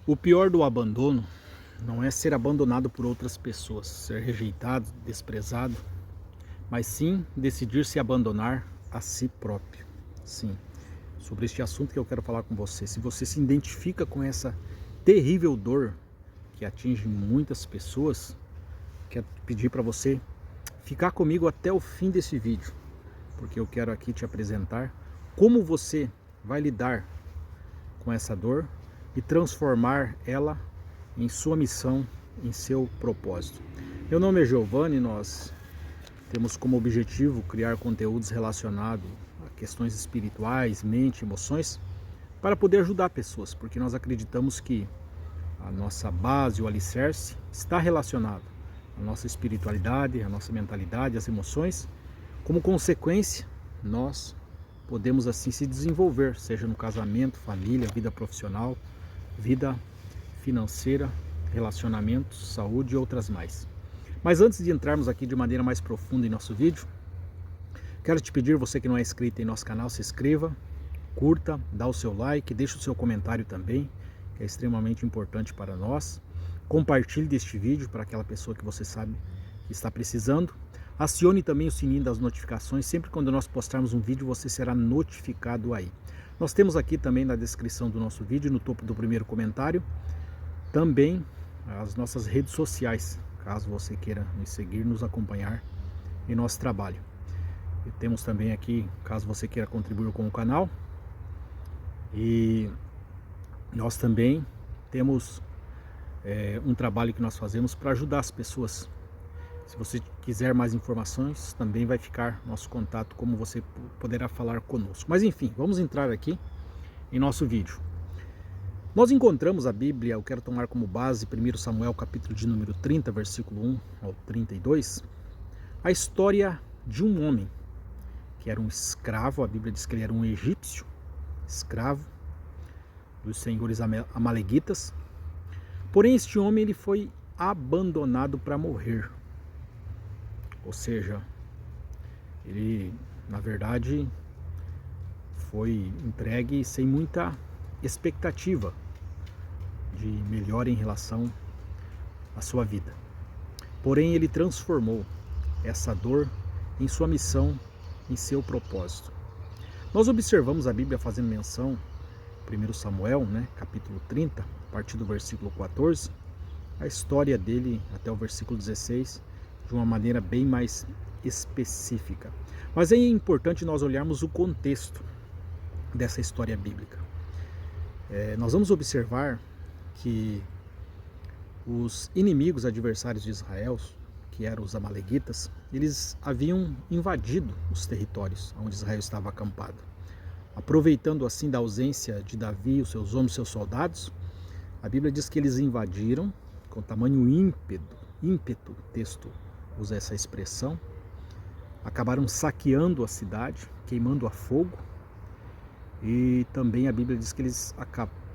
O pior do abandono não é ser abandonado por outras pessoas, ser rejeitado, desprezado, mas sim decidir se abandonar a si próprio. Sim, sobre este assunto que eu quero falar com você. Se você se identifica com essa terrível dor que atinge muitas pessoas, quero pedir para você ficar comigo até o fim desse vídeo, porque eu quero aqui te apresentar como você vai lidar com essa dor e transformar ela em sua missão, em seu propósito. Meu nome é Giovanni, nós temos como objetivo criar conteúdos relacionados a questões espirituais, mente, emoções, para poder ajudar pessoas, porque nós acreditamos que a nossa base, o alicerce, está relacionado à nossa espiritualidade, à nossa mentalidade, às emoções. Como consequência, nós podemos assim se desenvolver, seja no casamento, família, vida profissional, vida financeira, relacionamentos, saúde e outras mais. Mas antes de entrarmos aqui de maneira mais profunda em nosso vídeo, quero te pedir, você que não é inscrito em nosso canal, se inscreva, curta, dá o seu like, deixa o seu comentário também, que é extremamente importante para nós. Compartilhe deste vídeo para aquela pessoa que você sabe que está precisando. Acione também o sininho das notificações, sempre quando nós postarmos um vídeo você será notificado aí. Nós temos aqui também na descrição do nosso vídeo, no topo do primeiro comentário, também as nossas redes sociais, caso você queira nos seguir, nos acompanhar em nosso trabalho. E temos também aqui, caso você queira contribuir com o canal, e nós também temos um trabalho que nós fazemos para ajudar as pessoas. Se você quiser mais informações, também vai ficar nosso contato, como você poderá falar conosco. Mas enfim, vamos entrar aqui em nosso vídeo. Nós encontramos a Bíblia, eu quero tomar como base 1 Samuel, capítulo de número 30, versículo 1 ao 32, a história de um homem que era um escravo. A Bíblia diz que ele era um egípcio, escravo dos senhores amalequitas. Porém, este homem ele foi abandonado para morrer. Ou seja, ele, na verdade, foi entregue sem muita expectativa de melhora em relação à sua vida. Porém, ele transformou essa dor em sua missão, em seu propósito. Nós observamos a Bíblia fazendo menção, 1 Samuel, capítulo 30, a partir do versículo 14, a história dele até o versículo 16, de uma maneira bem mais específica. Mas é importante nós olharmos o contexto dessa história bíblica. Nós vamos observar que os inimigos adversários de Israel, que eram os amalequitas, eles haviam invadido os territórios onde Israel estava acampado. Aproveitando assim da ausência de Davi, os seus homens, seus soldados, a Bíblia diz que eles invadiram com tamanho ímpeto, o texto usa essa expressão, acabaram saqueando a cidade, queimando a fogo, e também a Bíblia diz que eles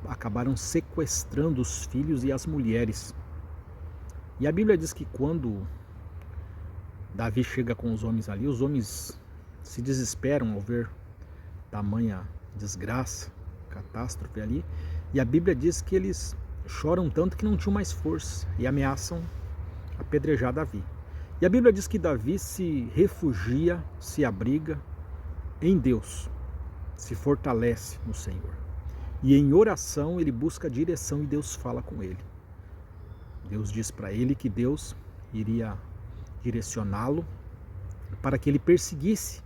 acabaram sequestrando os filhos e as mulheres. E a Bíblia diz que quando Davi chega com os homens ali, os homens se desesperam ao ver tamanha desgraça, catástrofe ali, e a Bíblia diz que eles choram tanto que não tinham mais força e ameaçam apedrejar Davi. E a Bíblia diz que Davi se refugia, se abriga em Deus, se fortalece no Senhor. E em oração ele busca direção e Deus fala com ele. Deus diz para ele que Deus iria direcioná-lo para que ele perseguisse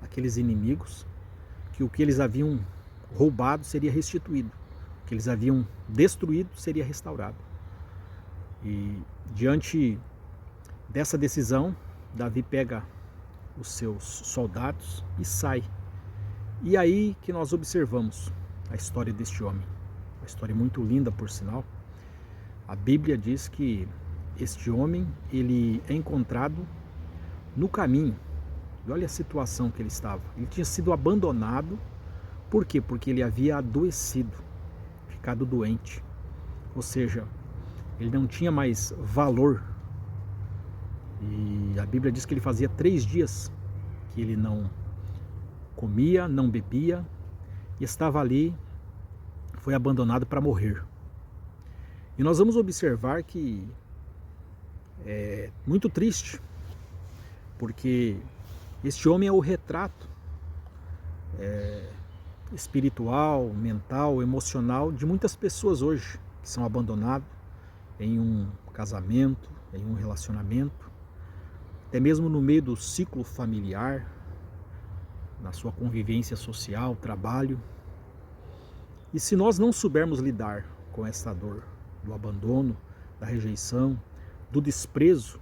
aqueles inimigos, que o que eles haviam roubado seria restituído, o que eles haviam destruído seria restaurado. E diante dessa decisão, Davi pega os seus soldados e sai. E aí que nós observamos a história deste homem, uma história muito linda, por sinal. A Bíblia diz que este homem, ele é encontrado no caminho. E olha a situação que ele estava. Ele tinha sido abandonado. Por quê? Porque ele havia adoecido, ficado doente. Ou seja, ele não tinha mais valor. E a Bíblia diz que ele fazia 3 dias que ele não comia, não bebia, e estava ali, foi abandonado para morrer. E nós vamos observar que é muito triste, porque este homem é o retrato espiritual, mental, emocional de muitas pessoas hoje que são abandonadas em um casamento, em um relacionamento, até mesmo no meio do ciclo familiar, na sua convivência social, trabalho. E se nós não soubermos lidar com essa dor do abandono, da rejeição, do desprezo,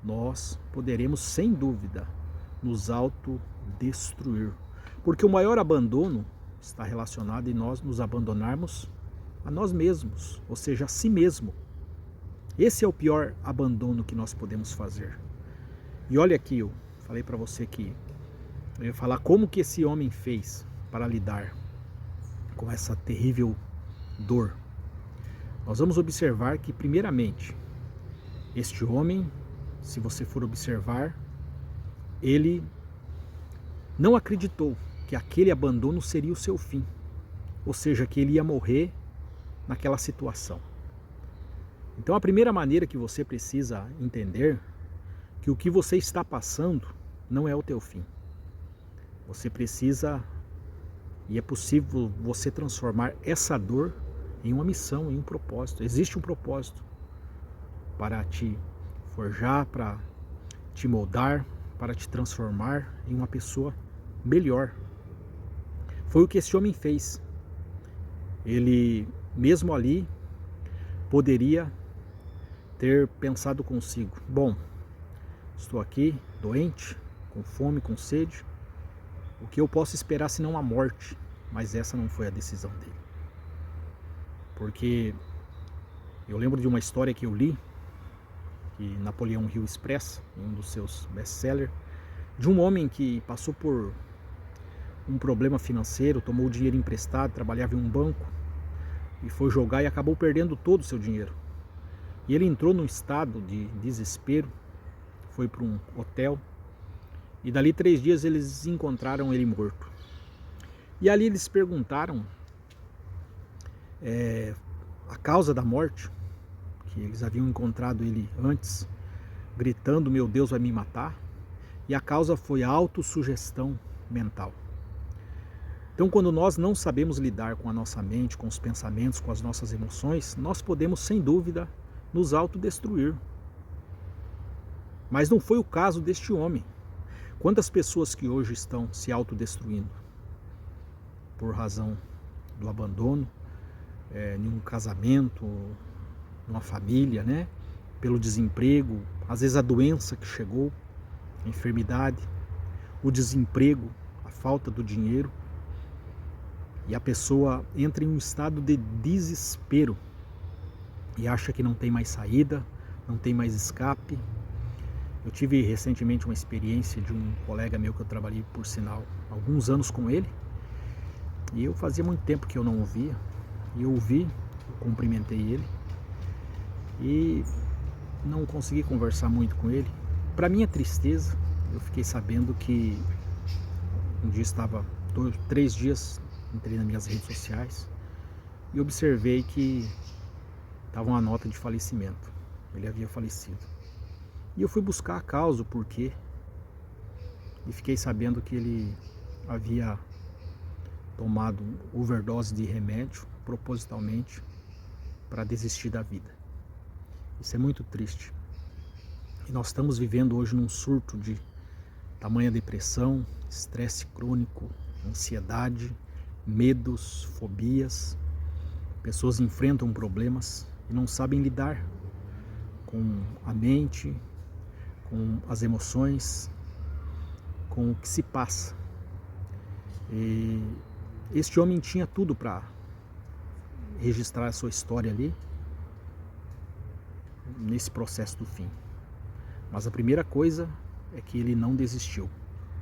nós poderemos, sem dúvida, nos autodestruir. Porque o maior abandono está relacionado em nós nos abandonarmos a nós mesmos, ou seja, a si mesmo. Esse é o pior abandono que nós podemos fazer. E olha aqui, eu falei para você que eu ia falar como que esse homem fez para lidar com essa terrível dor. Nós vamos observar que, primeiramente, este homem, se você for observar, ele não acreditou que aquele abandono seria o seu fim, ou seja, que ele ia morrer naquela situação. Então a primeira maneira que você precisa entender que o que você está passando não é o teu fim. Você precisa, e é possível você transformar essa dor em uma missão, em um propósito. Existe um propósito para te forjar, para te moldar, para te transformar em uma pessoa melhor. Foi o que esse homem fez. Ele, mesmo ali, poderia ter pensado consigo: bom, estou aqui doente, com fome, com sede, o que eu posso esperar senão a morte? Mas essa não foi a decisão dele. Porque eu lembro de uma história que eu li, que Napoleão Hill expressa, em um dos seus best-sellers, de um homem que passou por um problema financeiro, tomou dinheiro emprestado, trabalhava em um banco e foi jogar e acabou perdendo todo o seu dinheiro. E ele entrou num estado de desespero, foi para um hotel e dali 3 dias eles encontraram ele morto. E ali eles perguntaram a causa da morte, que eles haviam encontrado ele antes, gritando: meu Deus vai me matar. E a causa foi a autossugestão mental. Então, quando nós não sabemos lidar com a nossa mente, com os pensamentos, com as nossas emoções, nós podemos, sem dúvida, nos autodestruir. Mas não foi o caso deste homem. Quantas pessoas que hoje estão se autodestruindo por razão do abandono, em um casamento, numa família, né? Pelo desemprego, às vezes a doença que chegou, a enfermidade, o desemprego, a falta do dinheiro. E a pessoa entra em um estado de desespero e acha que não tem mais saída, não tem mais escape. Eu tive recentemente uma experiência de um colega meu que eu trabalhei, por sinal, alguns anos com ele. E eu fazia muito tempo que eu não o via. E eu o vi, eu cumprimentei ele. E não consegui conversar muito com ele. Para minha tristeza, eu fiquei sabendo que um dia estava 3 dias, entrei nas minhas redes sociais e observei que estava uma nota de falecimento. Ele havia falecido. E eu fui buscar a causa, o porquê. E fiquei sabendo que ele havia tomado overdose de remédio propositalmente para desistir da vida. Isso é muito triste. E nós estamos vivendo hoje num surto de tamanha depressão, estresse crônico, ansiedade, medos, fobias. Pessoas enfrentam problemas e não sabem lidar com a mente, com as emoções, com o que se passa. E este homem tinha tudo para registrar a sua história ali, nesse processo do fim. Mas a primeira coisa é que ele não desistiu.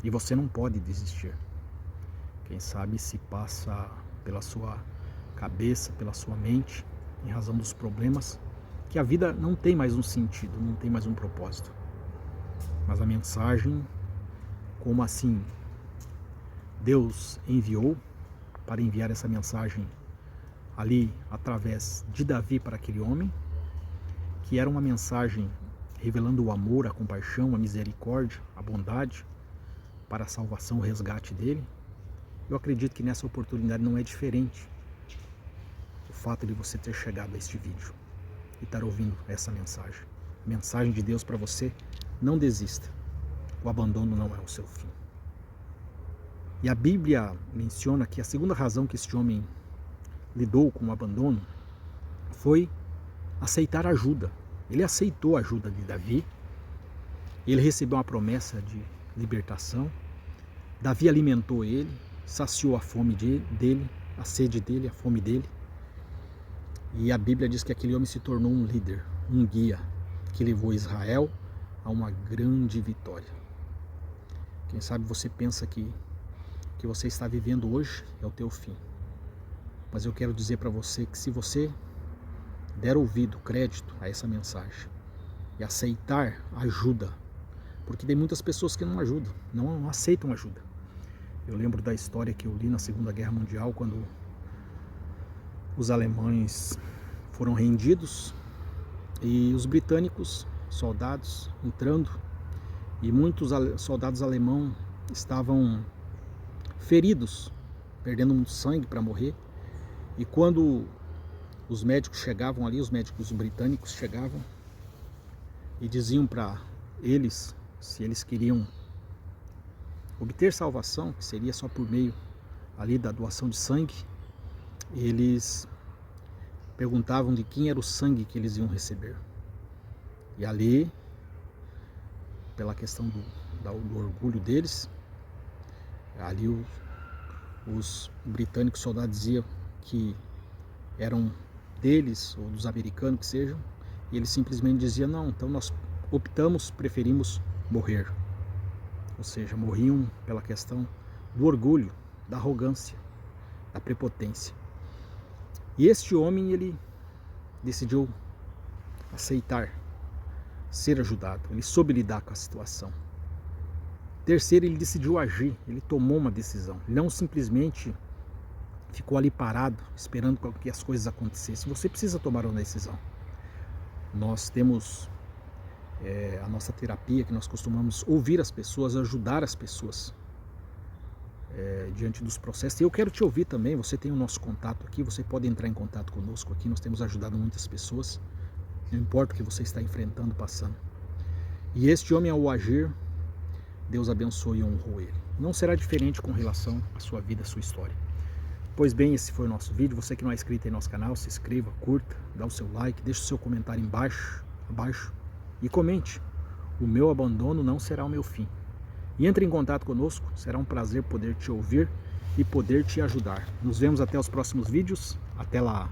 E você não pode desistir. Quem sabe se passa pela sua cabeça, pela sua mente, em razão dos problemas, que a vida não tem mais um sentido, não tem mais um propósito. Mas a mensagem, como assim Deus enviou para enviar essa mensagem ali através de Davi para aquele homem, que era uma mensagem revelando o amor, a compaixão, a misericórdia, a bondade para a salvação, o resgate dele. Eu acredito que nessa oportunidade não é diferente o fato de você ter chegado a este vídeo e estar ouvindo essa mensagem. A mensagem de Deus para você: não desista, o abandono não é o seu fim. E a Bíblia menciona que a segunda razão que este homem lidou com o abandono foi aceitar ajuda. Ele aceitou a ajuda de Davi, ele recebeu uma promessa de libertação, Davi alimentou ele, saciou a fome dele, a sede dele, a fome dele. E a Bíblia diz que aquele homem se tornou um líder, um guia, que levou Israel a uma grande vitória. Quem sabe você pensa que você está vivendo hoje é o teu fim. Mas eu quero dizer para você que se você der ouvido, crédito a essa mensagem e aceitar ajuda, porque tem muitas pessoas que não ajudam, não aceitam ajuda. Eu lembro da história que eu li na Segunda Guerra Mundial, quando os alemães foram rendidos e os britânicos, soldados, entrando, e muitos soldados alemães estavam feridos, perdendo muito sangue para morrer. E quando os médicos chegavam ali, os médicos britânicos chegavam e diziam para eles, se eles queriam obter salvação, que seria só por meio ali da doação de sangue, eles perguntavam de quem era o sangue que eles iam receber. E ali, pela questão do orgulho deles, ali os britânicos soldados diziam que eram deles ou dos americanos que sejam, e eles simplesmente diziam: não, então nós preferimos morrer. Ou seja, morriam pela questão do orgulho, da arrogância, da prepotência. E este homem, ele decidiu aceitar, ser ajudado, ele soube lidar com a situação. Terceiro, ele decidiu agir, ele tomou uma decisão, ele não simplesmente ficou ali parado, esperando que as coisas acontecessem. Você precisa tomar uma decisão. Nós temos a nossa terapia, que nós costumamos ouvir as pessoas, ajudar as pessoas diante dos processos. E eu quero te ouvir também. Você tem o nosso contato aqui, você pode entrar em contato conosco aqui. Nós temos ajudado muitas pessoas, não importa o que você está enfrentando, passando. E este homem, ao agir, Deus abençoou e honrou ele. Não será diferente com relação à sua vida, à sua história. Pois bem, esse foi o nosso vídeo. Você que não é inscrito em nosso canal, se inscreva, curta, dá o seu like, deixe o seu comentário abaixo e comente: o meu abandono não será o meu fim. E entre em contato conosco, será um prazer poder te ouvir e poder te ajudar. Nos vemos até os próximos vídeos. Até lá!